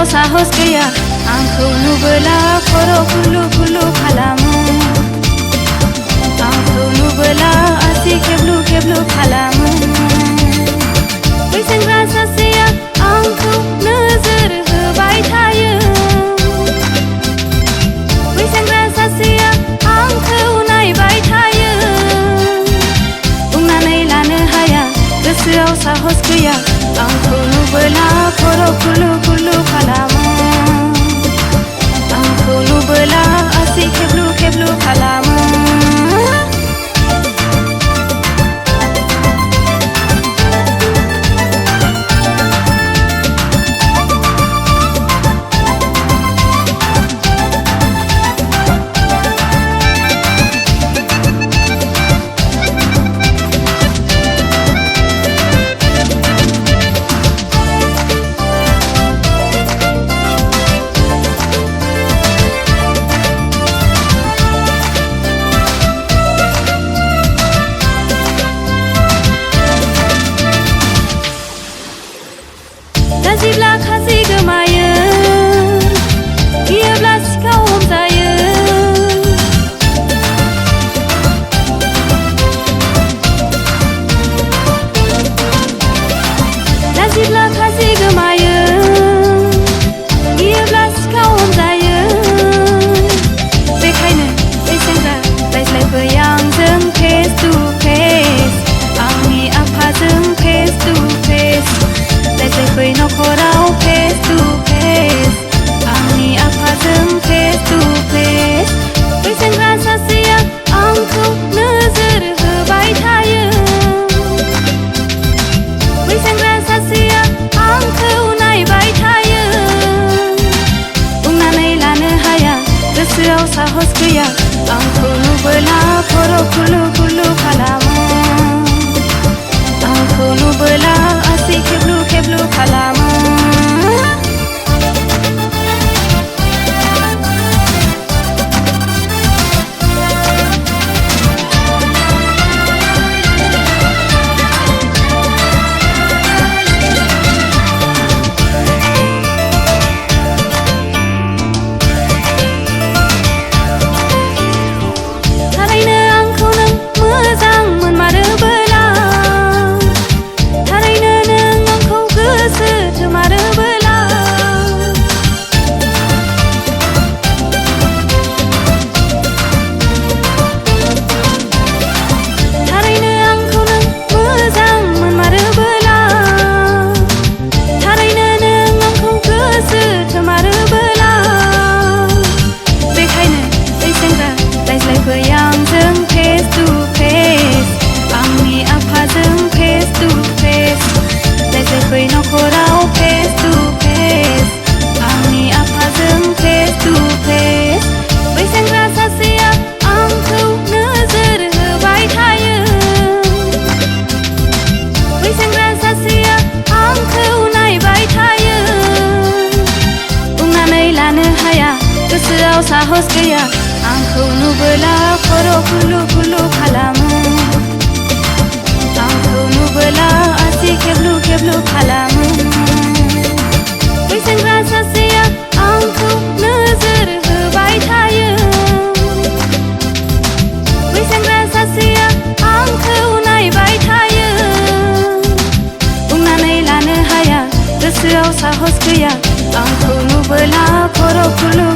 गोसोआव साहस गैया आंखौ नुबोला खर' खुलु खुलु खालामो आंखौ नुबोला आसि खेब्लु खेब्लु खालामो बै सेंग्रा सासेया आंखौ नोजोर होबाय थायो बै सेंग्रा सासेया आंखौ नायबाय थायो बुंनानै लानो हाया गोसोआव साहस गैया आंखौ नुबोला खर' खुलु खुलु खालामो आंखौ नुबोला आसि खेब्लु खेब्लु खालामो लाजिब्ला खासि गोमायो गियोब्ला सिखाव हमजायो लाजिब्ला खासि गोमायो गियोब्ला सिखाव हमजायो बेखायनो बै सेंग्रा रायज्लायफै आंजों फेस टु फेस आंनि आफाजों फेस टु फेस रायज्लायफै नखराव फेस टु फेस आंनि आफाजों फेस टु फेस बै सेंग्रा सासेया आंखौ नोजोर होबाय थायो बै सेंग्रा सासेया आंखौ नायबाय थायो बुंनानै लानो हाया गोसोआव साहस गैया आंखौ नुबोला खर' खुलु खुलु खालामो आंखौ नुबोला आसि खेब्लु खेब्लु खालामो थारैनो आंखौ नों मोजां मोनमारोबोला थारैनो नों आंखौ गोसो थोमारोबोला थारैनो आंखौ नों मोजां मोनमारोबोला थारैनो नों आंखौ गोसो थोमारोबोला बेखायनो बै सेंग्रा रायज्लायफै आंजों फेस टु फेस आंनि आफाजों फेस टु फेस रायज्लायफै नखराव फेस टु फेस आंनि आफाजों फेस टु फेस बै सेंग्रा सासेया आंखौ नोजोर होबाय थायो बै सेंग्रा सासेया आंखौ नायबाय थायो बुंनानै लानो हाया गोसोआव साहस गैया आंखौ नुबोला खर' खुलु खुलु खालामो आंखौ नुबोला आसि खेब्लु खेब्लु खालामो बै सेंग्रा सासेया आंखौ नोजोर होबाय थायो बै सेंग्रा सासेया आंखौ नायबाय थायो बुंनानै लानो हाया गोसोआव साहस गैया आंखौ नुबोला खर' खुलु